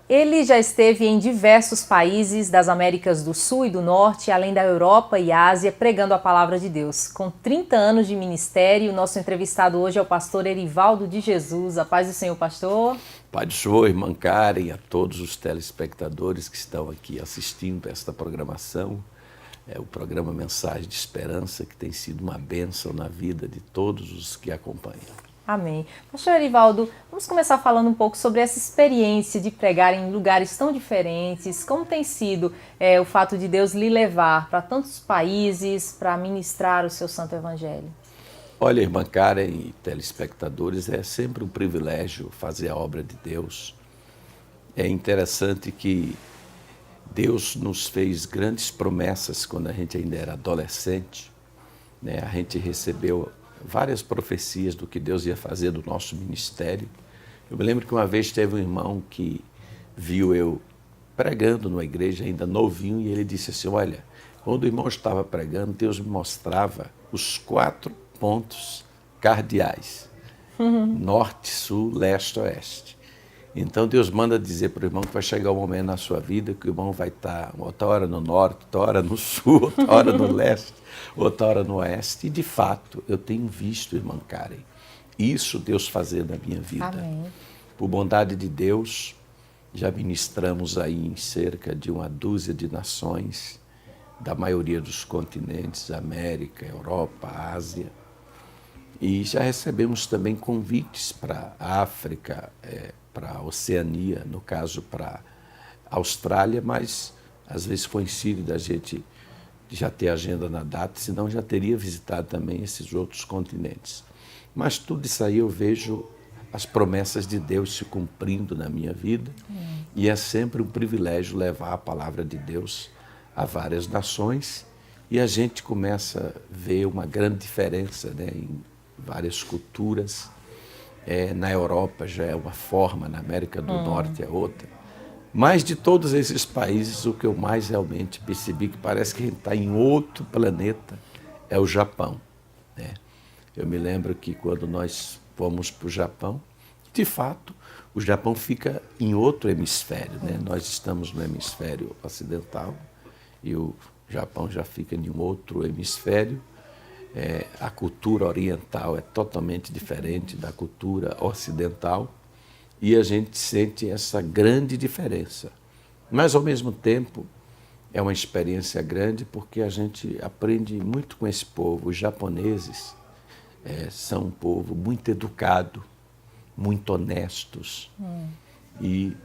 Ele já esteve em diversos países das Américas do Sul e do Norte, além da Europa e Ásia, pregando a palavra de Deus. Com 30 anos de ministério, o nosso entrevistado hoje é o pastor Erivaldo de Jesus. A paz do Senhor, pastor. Pai do Senhor, irmã Karen, a todos os telespectadores que estão aqui assistindo esta programação. É o programa Mensagem de Esperança, que tem sido uma bênção na vida de todos os que acompanham. Amém. Pastor Erivaldo, vamos começar falando um pouco sobre essa experiência de pregar em lugares tão diferentes. Como tem sido o fato de Deus lhe levar para tantos países para ministrar o seu santo evangelho? Olha, irmã Karen e telespectadores, é sempre um privilégio fazer a obra de Deus. É interessante que Deus nos fez grandes promessas quando a gente ainda era adolescente, né? A gente recebeu várias profecias do que Deus ia fazer do nosso ministério. Eu me lembro que uma vez teve um irmão que viu eu pregando numa igreja ainda novinho e ele disse assim, olha, quando o irmão estava pregando, Deus me mostrava os 4 pontos cardeais, norte, sul, leste, oeste. Então Deus manda dizer para o irmão que vai chegar um momento na sua vida que o irmão vai estar outra hora no norte, outra hora no sul, outra hora no leste, outra hora no oeste. E de fato, eu tenho visto, irmã Karen, isso Deus fazer na minha vida. Amém. Por bondade de Deus, já ministramos aí em cerca de 12 de nações, da maioria dos continentes, América, Europa, Ásia. E já recebemos também convites para a África, para a Oceania, no caso para a Austrália, mas às vezes coincide da gente já ter agenda na data, senão já teria visitado também esses outros continentes. Mas tudo isso aí eu vejo as promessas de Deus se cumprindo na minha vida e é sempre um privilégio levar a palavra de Deus a várias nações e a gente começa a ver uma grande diferença, né, em várias culturas. Na Europa já é uma forma, na América do Norte é outra. Mas de todos esses países, o que eu mais realmente percebi, que parece que a gente está em outro planeta, é o Japão, né? Eu me lembro que quando nós fomos para o Japão, de fato, o Japão fica em outro hemisfério, né? Nós estamos no hemisfério ocidental e o Japão já fica em um outro hemisfério. A cultura oriental é totalmente diferente da cultura ocidental e a gente sente essa grande diferença. Mas, ao mesmo tempo, é uma experiência grande porque a gente aprende muito com esse povo. Os japoneses são um povo muito educado, muito honestos e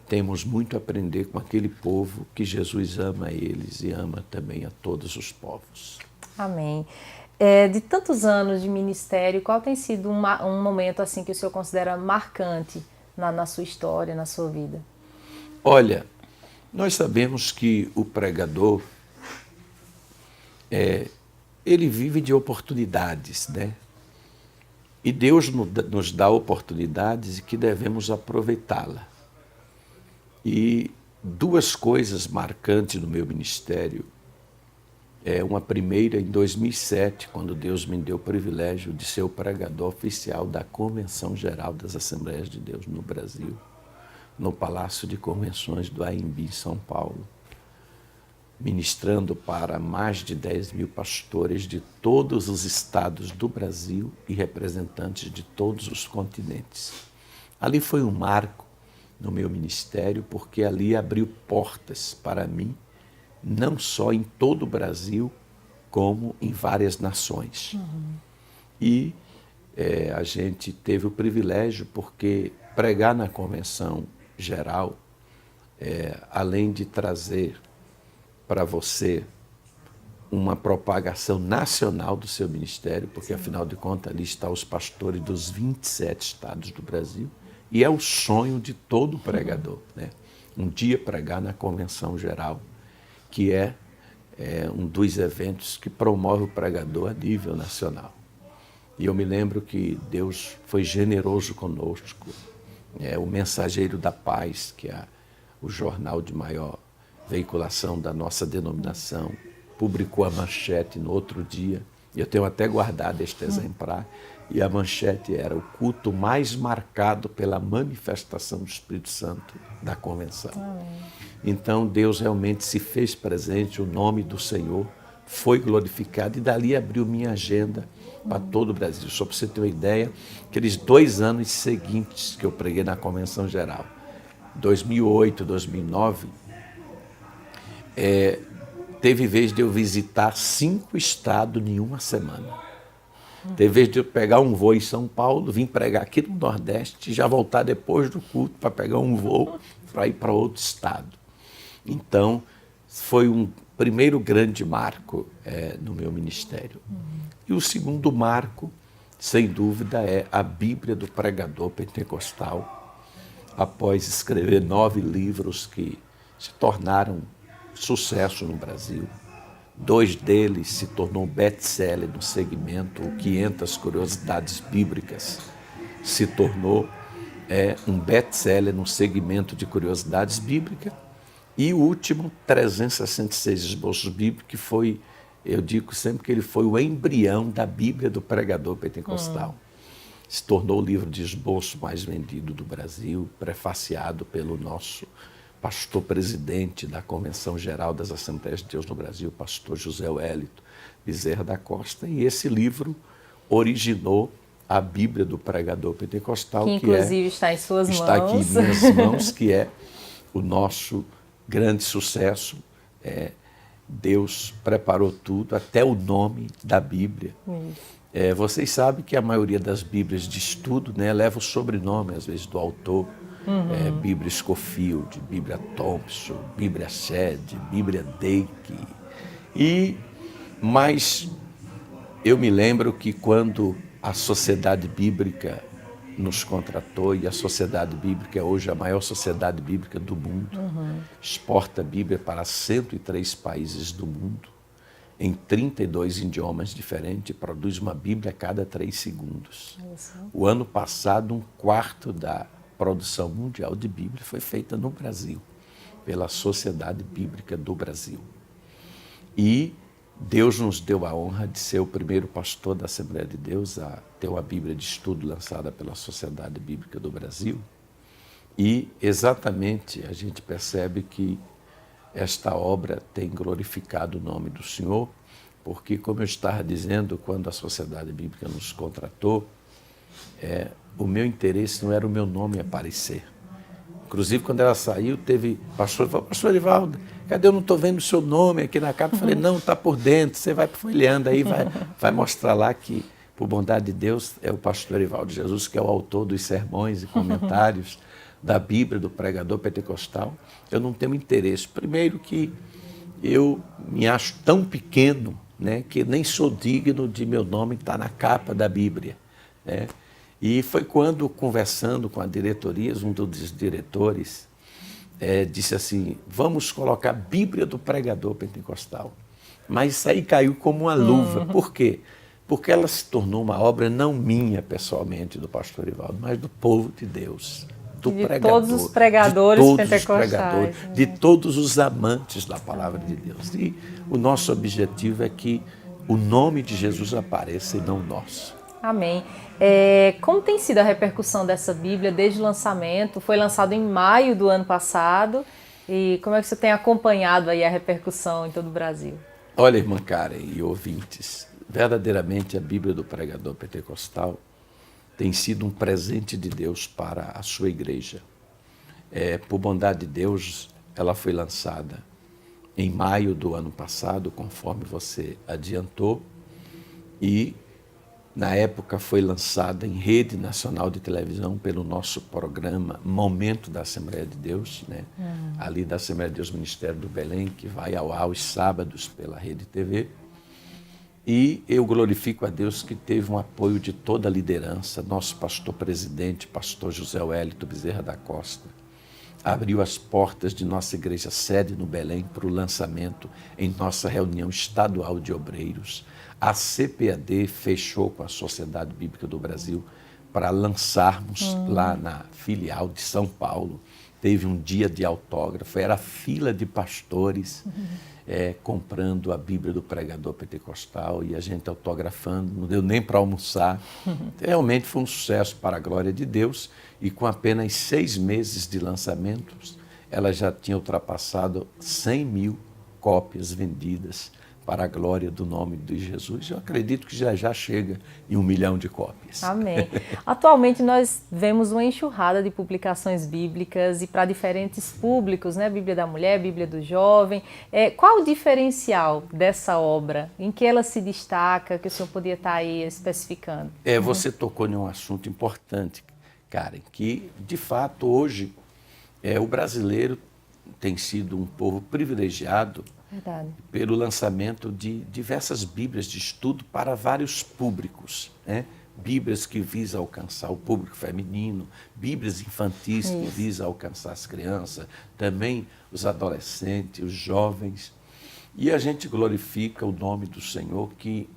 temos muito a aprender com aquele povo que Jesus ama eles e ama também a todos os povos. Amém. De tantos anos de ministério, qual tem sido um momento assim que o senhor considera marcante na sua história, na sua vida? Olha, nós sabemos que o pregador, ele vive de oportunidades, né? E Deus nos dá oportunidades e que devemos aproveitá-la. E 2 coisas marcantes no meu ministério. Uma primeira em 2007, quando Deus me deu o privilégio de ser o pregador oficial da Convenção Geral das Assembleias de Deus no Brasil, no Palácio de Convenções do AMB, em São Paulo, ministrando para mais de 10 mil pastores de todos os estados do Brasil e representantes de todos os continentes. Ali foi um marco no meu ministério, porque ali abriu portas para mim, não só em todo o Brasil, como em várias nações. E a gente teve o privilégio, porque pregar na Convenção Geral, além de trazer para você uma propagação nacional do seu ministério, porque afinal de contas ali estão os pastores dos 27 estados do Brasil, e é o sonho de todo pregador, né? Um dia pregar na Convenção Geral, que é um dos eventos que promove o pregador a nível nacional. E eu me lembro que Deus foi generoso conosco. O Mensageiro da Paz, que é o jornal de maior veiculação da nossa denominação, publicou a manchete no outro dia, e eu tenho até guardado este exemplar, E a manchete era: o culto mais marcado pela manifestação do Espírito Santo da convenção. Então Deus realmente se fez presente, o nome do Senhor foi glorificado, e dali abriu minha agenda para todo o Brasil. Só para você ter uma ideia, aqueles 2 anos seguintes que eu preguei na Convenção Geral, 2008, 2009, teve vez de eu visitar 5 estados em uma semana. Teve vez de eu pegar um voo em São Paulo, vim pregar aqui no Nordeste, e já voltar depois do culto para pegar um voo para ir para outro estado. Então, foi um primeiro grande marco no meu ministério. E o segundo marco, sem dúvida, é a Bíblia do Pregador Pentecostal, após escrever 9 livros que se tornaram sucesso no Brasil. 2 deles se tornou best-seller no segmento, o 500 Curiosidades Bíblicas se tornou um best-seller no segmento de curiosidades bíblicas, e o último, 366 Esboços Bíblicos, que foi, eu digo sempre que ele foi o embrião da Bíblia do Pregador Pentecostal. Se tornou o livro de esboço mais vendido do Brasil, prefaciado pelo nosso pastor-presidente da Convenção Geral das Assembleias de Deus no Brasil, pastor José Wellington Bezerra da Costa. E esse livro originou a Bíblia do Pregador Pentecostal, que inclusive está em suas mãos. Está aqui em minhas mãos, que é o nosso grande sucesso. Deus preparou tudo, até o nome da Bíblia. Vocês sabem que a maioria das Bíblias de estudo, né, leva o sobrenome, às vezes, do autor. Bíblia Scofield, Bíblia Thompson, Bíblia Shedd, Bíblia Dake. Mas eu me lembro que quando a Sociedade Bíblica nos contratou, e a Sociedade Bíblica é hoje a maior sociedade bíblica do mundo, exporta a Bíblia para 103 países do mundo, em 32 idiomas diferentes, produz uma Bíblia a cada 3 segundos. O ano passado, 1/4 da produção mundial de Bíblia foi feita no Brasil, pela Sociedade Bíblica do Brasil. E Deus nos deu a honra de ser o primeiro pastor da Assembleia de Deus a ter uma Bíblia de estudo lançada pela Sociedade Bíblica do Brasil. E exatamente a gente percebe que esta obra tem glorificado o nome do Senhor, porque, como eu estava dizendo, quando a Sociedade Bíblica nos contratou, o meu interesse não era o meu nome aparecer. Inclusive, quando ela saiu, teve pastor, falou: pastor Erivaldo, cadê? Eu não estou vendo o seu nome aqui na capa. Eu falei: não, está por dentro, você vai folheando aí, vai mostrar lá que, por bondade de Deus, é o pastor Erivaldo Jesus, que é o autor dos sermões e comentários da Bíblia do Pregador Pentecostal. Eu não tenho interesse. Primeiro que eu me acho tão pequeno, né, que nem sou digno de meu nome estar na capa da Bíblia, né? E foi quando, conversando com a diretoria, um dos diretores disse assim: vamos colocar a Bíblia do Pregador Pentecostal. Mas isso aí caiu como uma luva. Por quê? Porque ela se tornou uma obra não minha pessoalmente, do pastor Erivaldo, mas do povo de Deus, do pregador, todos os pregadores pentecostais, de todos os amantes da palavra de Deus. E o nosso objetivo é que o nome de Jesus apareça e não o nosso. Amém. Como tem sido a repercussão dessa Bíblia desde o lançamento? Foi lançado em maio do ano passado. E como é que você tem acompanhado aí a repercussão em todo o Brasil? Olha, irmã Karen e ouvintes, verdadeiramente a Bíblia do Pregador Pentecostal tem sido um presente de Deus para a sua igreja. Por bondade de Deus, ela foi lançada em maio do ano passado, conforme você adiantou, e na época foi lançada em rede nacional de televisão pelo nosso programa Momento da Assembleia de Deus, né? Ali da Assembleia de Deus Ministério do Belém, que vai ao ar aos sábados pela Rede TV. E eu glorifico a Deus que teve um apoio de toda a liderança. Nosso pastor-presidente, pastor José Wellington Bezerra da Costa, abriu as portas de nossa igreja sede no Belém para o lançamento em nossa reunião estadual de obreiros. A CPAD fechou com a Sociedade Bíblica do Brasil para lançarmos lá na filial de São Paulo, teve um dia de autógrafo, era fila de pastores comprando a Bíblia do pregador pentecostal e a gente autografando, não deu nem para almoçar. Realmente foi um sucesso para a glória de Deus e com apenas 6 meses de lançamentos, ela já tinha ultrapassado 100 mil cópias vendidas para a glória do nome de Jesus. Eu acredito que já chega em 1 milhão de cópias. Amém. Atualmente nós vemos uma enxurrada de publicações bíblicas e para diferentes públicos, né? Bíblia da mulher, Bíblia do jovem. Qual o diferencial dessa obra? Em que ela se destaca, que o senhor podia estar aí especificando? Você tocou em um assunto importante, Karen, que de fato hoje o brasileiro tem sido um povo privilegiado. Verdade. Pelo lançamento de diversas Bíblias de estudo para vários públicos, né? Bíblias que visam alcançar o público feminino, Bíblias infantis que visam alcançar as crianças, também os adolescentes, os jovens. E a gente glorifica o nome do Senhor que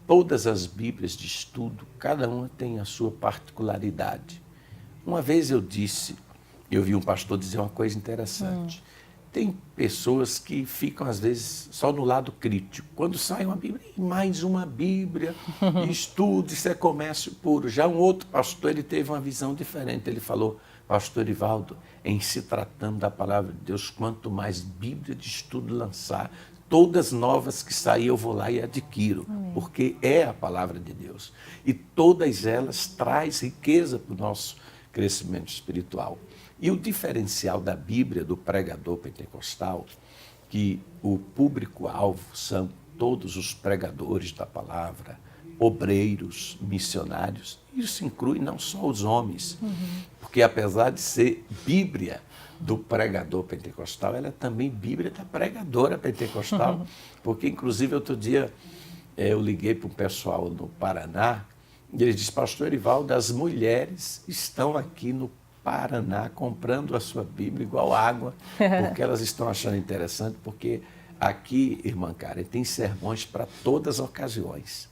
todas as Bíblias de estudo, cada uma tem a sua particularidade. Uma vez eu vi um pastor dizer uma coisa interessante. Tem pessoas que ficam, às vezes, só no lado crítico. Quando sai uma Bíblia, mais uma Bíblia, estude, isso é comércio puro. Já um outro pastor, ele teve uma visão diferente. Ele falou, pastor Erivaldo, em se tratando da palavra de Deus, quanto mais Bíblia de estudo lançar, todas novas que sair eu vou lá e adquiro, porque é a palavra de Deus. E todas elas trazem riqueza para o nosso crescimento espiritual. E o diferencial da Bíblia do pregador pentecostal, que o público-alvo são todos os pregadores da palavra, obreiros, missionários, isso inclui não só os homens, porque apesar de ser Bíblia do pregador pentecostal, ela é também Bíblia da pregadora pentecostal, porque inclusive outro dia eu liguei para um pessoal no Paraná, e eles disseram, pastor Erivaldo, as mulheres estão aqui no Paraná comprando a sua Bíblia igual água, porque elas estão achando interessante, porque aqui, irmã Karen, tem sermões para todas as ocasiões.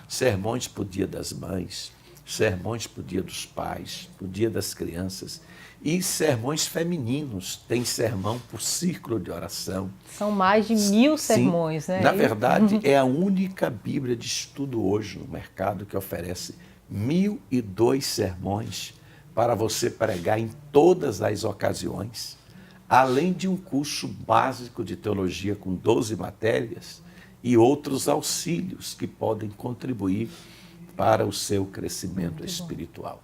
Sermões para o Dia das Mães, sermões para o Dia dos Pais, para o Dia das Crianças e sermões femininos. Tem sermão por círculo de oração. São mais de 1000 sermões, né? Na verdade, é a única Bíblia de estudo hoje no mercado que oferece 1002 sermões para você pregar em todas as ocasiões, além de um curso básico de teologia com 12 matérias e outros auxílios que podem contribuir para o seu crescimento espiritual.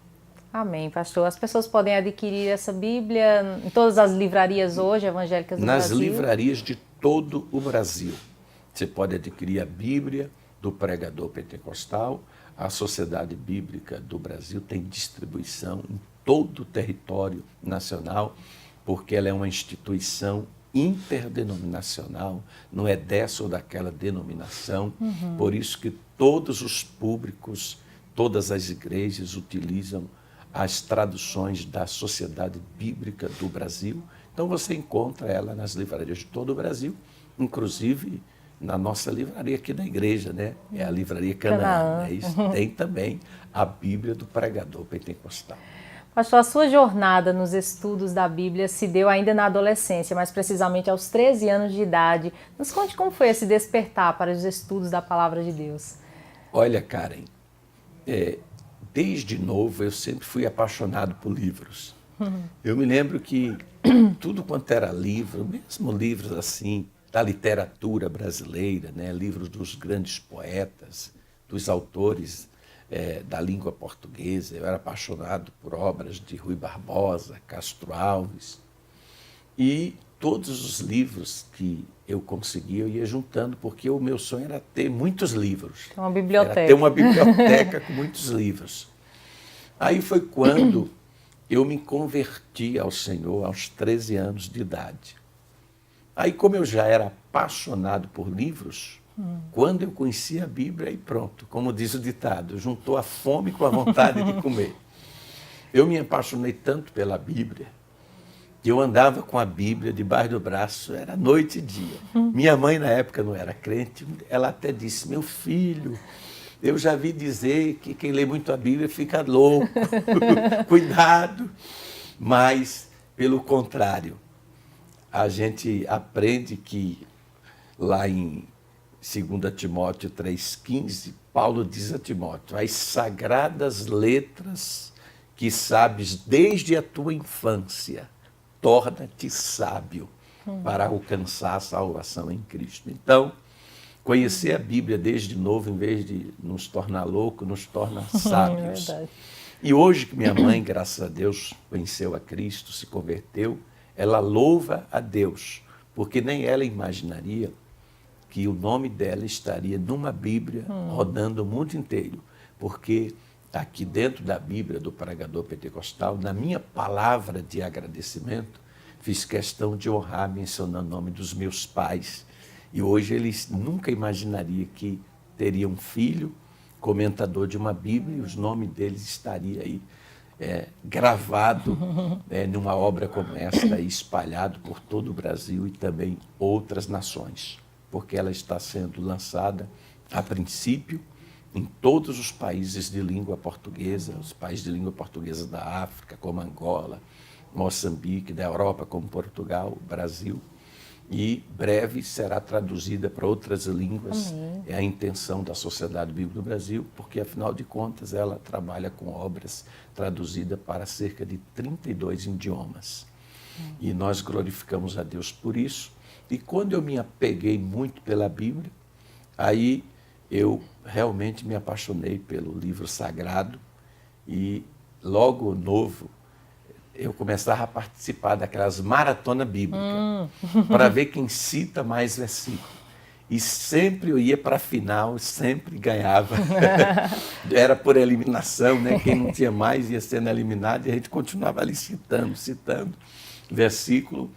Amém, pastor. As pessoas podem adquirir essa Bíblia em todas as livrarias hoje, evangélicas do Brasil? Nas livrarias de todo o Brasil. Você pode adquirir a Bíblia do pregador pentecostal. A Sociedade Bíblica do Brasil tem distribuição em todo o território nacional, porque ela é uma instituição interdenominacional, não é dessa ou daquela denominação, por isso que todos os públicos, todas as igrejas utilizam as traduções da Sociedade Bíblica do Brasil. Então você encontra ela nas livrarias de todo o Brasil, inclusive na nossa livraria aqui da igreja, né? É a livraria Canaã. Né? Isso tem também a Bíblia do pregador pentecostal. Pastor, a sua jornada nos estudos da Bíblia se deu ainda na adolescência, mais precisamente aos 13 anos de idade. Nos conte como foi esse despertar para os estudos da Palavra de Deus. Olha, Karen, desde novo eu sempre fui apaixonado por livros. Eu me lembro que tudo quanto era livro, mesmo livros assim, da literatura brasileira, né? Livros dos grandes poetas, dos autores da língua portuguesa. Eu era apaixonado por obras de Rui Barbosa, Castro Alves. E todos os livros que eu conseguia, eu ia juntando, porque o meu sonho era ter muitos livros. Uma biblioteca. Era ter uma biblioteca com muitos livros. Aí foi quando eu me converti ao Senhor aos 13 anos de idade. Aí, como eu já era apaixonado por livros, quando eu conheci a Bíblia, aí pronto, como diz o ditado, juntou a fome com a vontade de comer. Eu me apaixonei tanto pela Bíblia, que eu andava com a Bíblia debaixo do braço, era noite e dia. Minha mãe, na época, não era crente, ela até disse, meu filho, eu já vi dizer que quem lê muito a Bíblia fica louco, cuidado. Mas Pelo contrário, a gente aprende que lá em 2 Timóteo 3,15, Paulo diz a Timóteo: as sagradas letras que sabes desde a tua infância, torna-te sábio para alcançar a salvação em Cristo. Então, conhecer a Bíblia desde novo, em vez de nos tornar loucos, nos torna sábios. E hoje que minha mãe, graças a Deus, conheceu a Cristo, se converteu, ela louva a Deus, porque nem ela imaginaria que o nome dela estaria numa Bíblia rodando o mundo inteiro. Porque aqui dentro da Bíblia do Pregador Pentecostal, na minha palavra de agradecimento, fiz questão de honrar mencionando o nome dos meus pais. E hoje eles nunca imaginariam que teria um filho, comentador de uma Bíblia, e os nomes deles estaria aí gravado numa obra como esta, espalhado por todo o Brasil e também outras nações, porque ela está sendo lançada, a princípio, em todos os países de língua portuguesa, os países de língua portuguesa da África, como Angola, Moçambique, da Europa, como Portugal, Brasil, e breve será traduzida para outras línguas. Amém. É a intenção da Sociedade Bíblica do Brasil, porque, afinal de contas, ela trabalha com obras traduzidas para cerca de 32 idiomas. E nós glorificamos a Deus por isso. E quando eu me apeguei muito pela Bíblia, aí eu realmente me apaixonei pelo livro sagrado e, logo novo, eu começava a participar daquelas maratonas bíblicas para ver quem cita mais versículos. E sempre eu ia para a final, sempre ganhava. Era por eliminação, né? Quem não tinha mais ia sendo eliminado e a gente continuava ali citando versículo.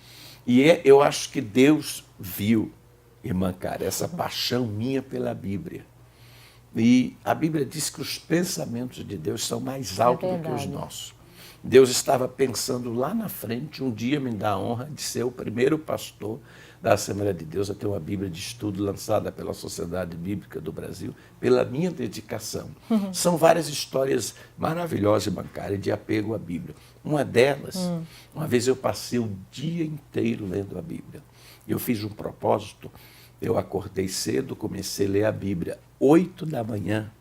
E eu acho que Deus viu, irmã Cara, essa paixão minha pela Bíblia. E a Bíblia diz que os pensamentos de Deus são mais altos do que os nossos. Deus estava pensando lá na frente, um dia me dá a honra de ser o primeiro pastor da Assembleia de Deus a ter uma Bíblia de estudo lançada pela Sociedade Bíblica do Brasil, pela minha dedicação. São várias histórias maravilhosas, bancárias, de apego à Bíblia. Uma delas, uma vez eu passei o dia inteiro lendo a Bíblia. Eu fiz um propósito, eu acordei cedo, comecei a ler a Bíblia, 8 da manhã,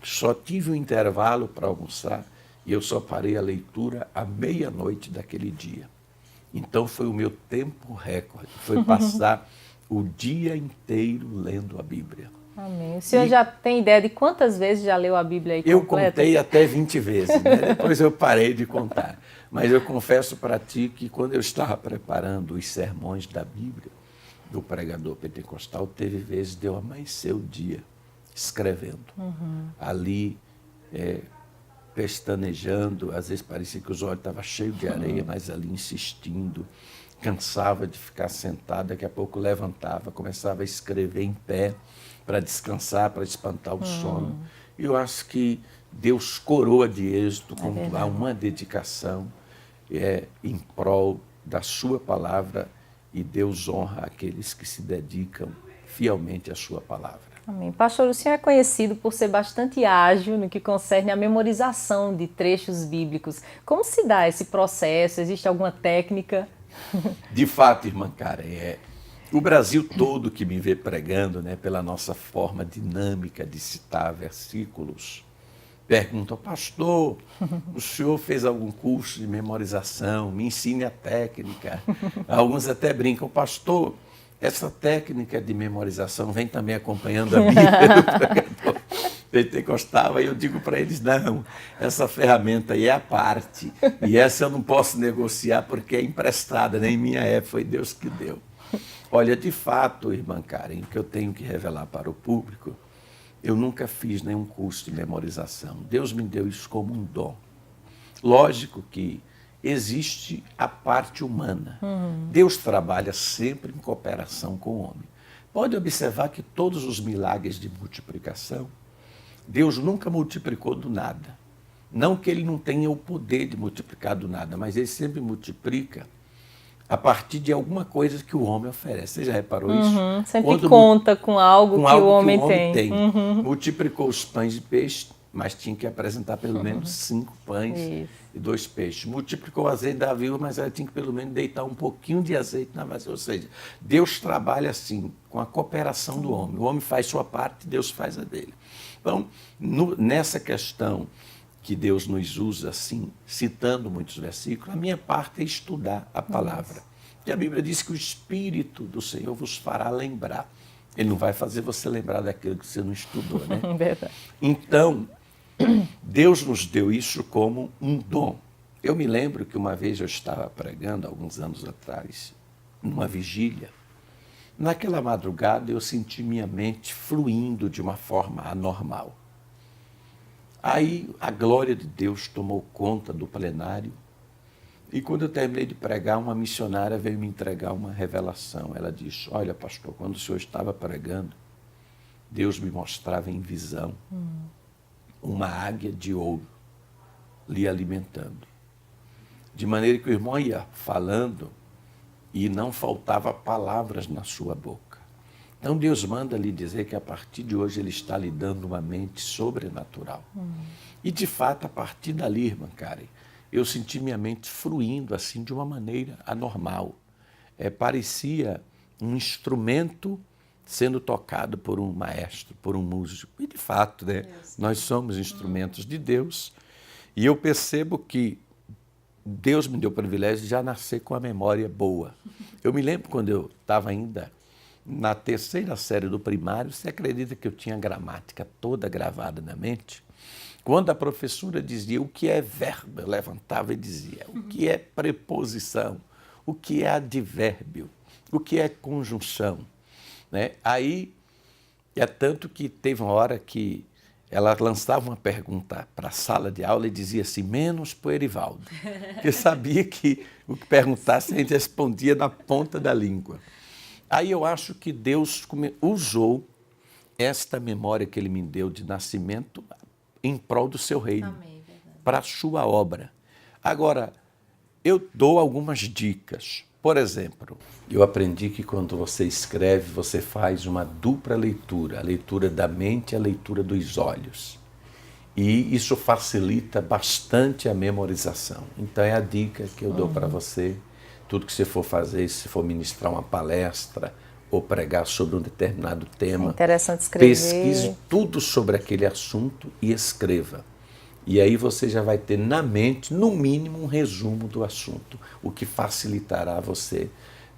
só tive um intervalo para almoçar, e eu só parei a leitura à meia-noite daquele dia. Então foi o meu tempo recorde, foi passar o dia inteiro lendo a Bíblia. Amém. O senhor já tem ideia de quantas vezes já leu a Bíblia aí eu completa? Contei até 20 vezes, né? Depois eu parei de contar. Mas eu confesso para ti que quando eu estava preparando os sermões da Bíblia, do Pregador Pentecostal, teve vezes de eu amanhecer o dia escrevendo. Ali, pestanejando, às vezes parecia que os olhos estavam cheios de areia, mas ali insistindo, cansava de ficar sentado, daqui a pouco levantava, começava a escrever em pé, para descansar, para espantar o sono. E eu acho que Deus coroa de êxito quando há uma dedicação em prol da sua palavra, e Deus honra aqueles que se dedicam fielmente à sua palavra. Amém. Pastor, o senhor é conhecido por ser bastante ágil no que concerne a memorização de trechos bíblicos. Como se dá esse processo? Existe alguma técnica? De fato, irmã Karen, o Brasil todo que me vê pregando, né, pela nossa forma dinâmica de citar versículos, pergunta: pastor, o senhor fez algum curso de memorização? Me ensine a técnica. Alguns até brincam: pastor, essa técnica de memorização vem também acompanhando a Bíblia do Pregador Pentecostal. E eu digo para eles: não, essa ferramenta aí é a parte. E essa eu não posso negociar porque é emprestada, nem minha foi Deus que deu. Olha, de fato, irmã Karen, o que eu tenho que revelar para o público, eu nunca fiz nenhum curso de memorização. Deus me deu isso como um dom. Lógico que existe a parte humana. Deus trabalha sempre em cooperação com o homem. Pode observar que todos os milagres de multiplicação, Deus nunca multiplicou do nada. Não que ele não tenha o poder de multiplicar do nada, mas ele sempre multiplica a partir de alguma coisa que o homem oferece. Você já reparou isso? Sempre conta com algo que o homem tem. Multiplicou os pães e peixe, mas tinha que apresentar pelo menos 5 pães Isso. e 2 peixes. Multiplicou o azeite da viúva, mas ela tinha que pelo menos deitar um pouquinho de azeite na vasilha. Ou seja, Deus trabalha assim, com a cooperação do homem. O homem faz sua parte, Deus faz a dele. Então, nessa questão que Deus nos usa assim, citando muitos versículos, a minha parte é estudar a palavra. E a Bíblia diz que o Espírito do Senhor vos fará lembrar. Ele não vai fazer você lembrar daquilo que você não estudou, né? Verdade. Então, Deus nos deu isso como um dom. Eu me lembro que uma vez eu estava pregando, alguns anos atrás, numa vigília. Naquela madrugada eu senti minha mente fluindo de uma forma anormal. Aí a glória de Deus tomou conta do plenário. E quando eu terminei de pregar, uma missionária veio me entregar uma revelação. Ela disse: olha, pastor, quando o senhor estava pregando, Deus me mostrava em visão uma águia de ouro lhe alimentando. De maneira que o irmão ia falando e não faltava palavras na sua boca. Então Deus manda lhe dizer que a partir de hoje Ele está lhe dando uma mente sobrenatural. E de fato, a partir dali, irmã Karen, eu senti minha mente fluindo assim de uma maneira anormal. Parecia um instrumento sendo tocado por um maestro, por um músico. E de fato, né, nós somos instrumentos de Deus. E eu percebo que Deus me deu o privilégio de já nascer com a memória boa. Eu me lembro quando eu estava ainda na 3ª série do primário, você acredita que eu tinha a gramática toda gravada na mente? Quando a professora dizia o que é verbo, eu levantava e dizia o que é preposição, o que é advérbio, o que é conjunção. Né? Aí, é tanto que teve uma hora que ela lançava uma pergunta para a sala de aula e dizia assim, menos para o Erivaldo, porque sabia que o que perguntasse a gente respondia na ponta da língua. Aí eu acho que Deus usou esta memória que Ele me deu de nascimento em prol do seu reino, para a sua obra. Agora, eu dou algumas dicas. Por exemplo, eu aprendi que quando você escreve, você faz uma dupla leitura, a leitura da mente e a leitura dos olhos. E isso facilita bastante a memorização. Então é a dica que eu dou para você. Tudo que você for fazer, se for ministrar uma palestra ou pregar sobre um determinado tema, é interessante escrever. Pesquise tudo sobre aquele assunto e escreva. E aí você já vai ter na mente, no mínimo, um resumo do assunto, o que facilitará você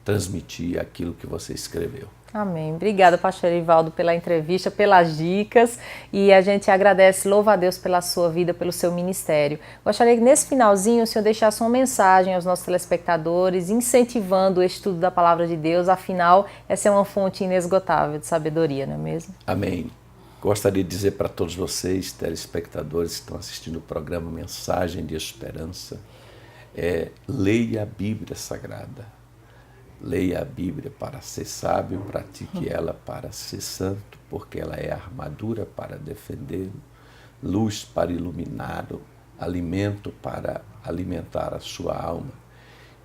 transmitir aquilo que você escreveu. Amém. Obrigada, pastor Erivaldo, pela entrevista, pelas dicas, e a gente agradece, louva a Deus pela sua vida, pelo seu ministério. Gostaria que nesse finalzinho o senhor deixasse uma mensagem aos nossos telespectadores, incentivando o estudo da palavra de Deus, afinal, essa é uma fonte inesgotável de sabedoria, não é mesmo? Amém. Gostaria de dizer para todos vocês, telespectadores que estão assistindo o programa Mensagem de Esperança, leia a Bíblia Sagrada. Leia a Bíblia para ser sábio, pratique ela para ser santo, porque ela é armadura para defender, luz para iluminá-lo, alimento para alimentar a sua alma.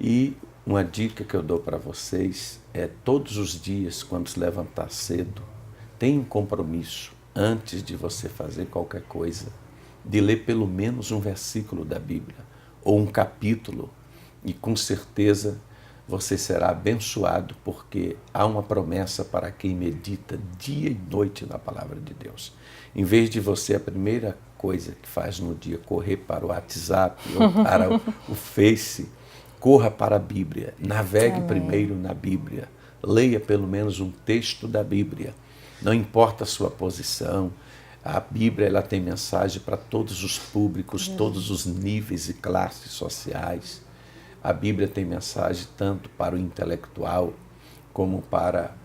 E uma dica que eu dou para vocês é todos os dias, quando se levantar cedo, tenha um compromisso, antes de você fazer qualquer coisa, de ler pelo menos um versículo da Bíblia, ou um capítulo, e com certeza você será abençoado, porque há uma promessa para quem medita dia e noite na palavra de Deus. Em vez de você, a primeira coisa que faz no dia, correr para o WhatsApp ou para o Face, corra para a Bíblia, navegue primeiro na Bíblia, leia pelo menos um texto da Bíblia. Não importa a sua posição, a Bíblia ela tem mensagem para todos os públicos, todos os níveis e classes sociais. A Bíblia tem mensagem tanto para o intelectual, como para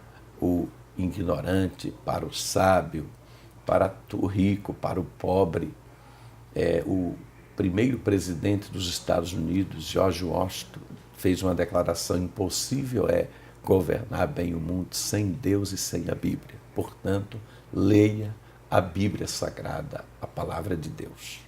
o ignorante, para o sábio, para o rico, para o pobre. O primeiro presidente dos Estados Unidos, George Washington, fez uma declaração: impossível é governar bem o mundo sem Deus e sem a Bíblia. Portanto, leia a Bíblia Sagrada, a palavra de Deus.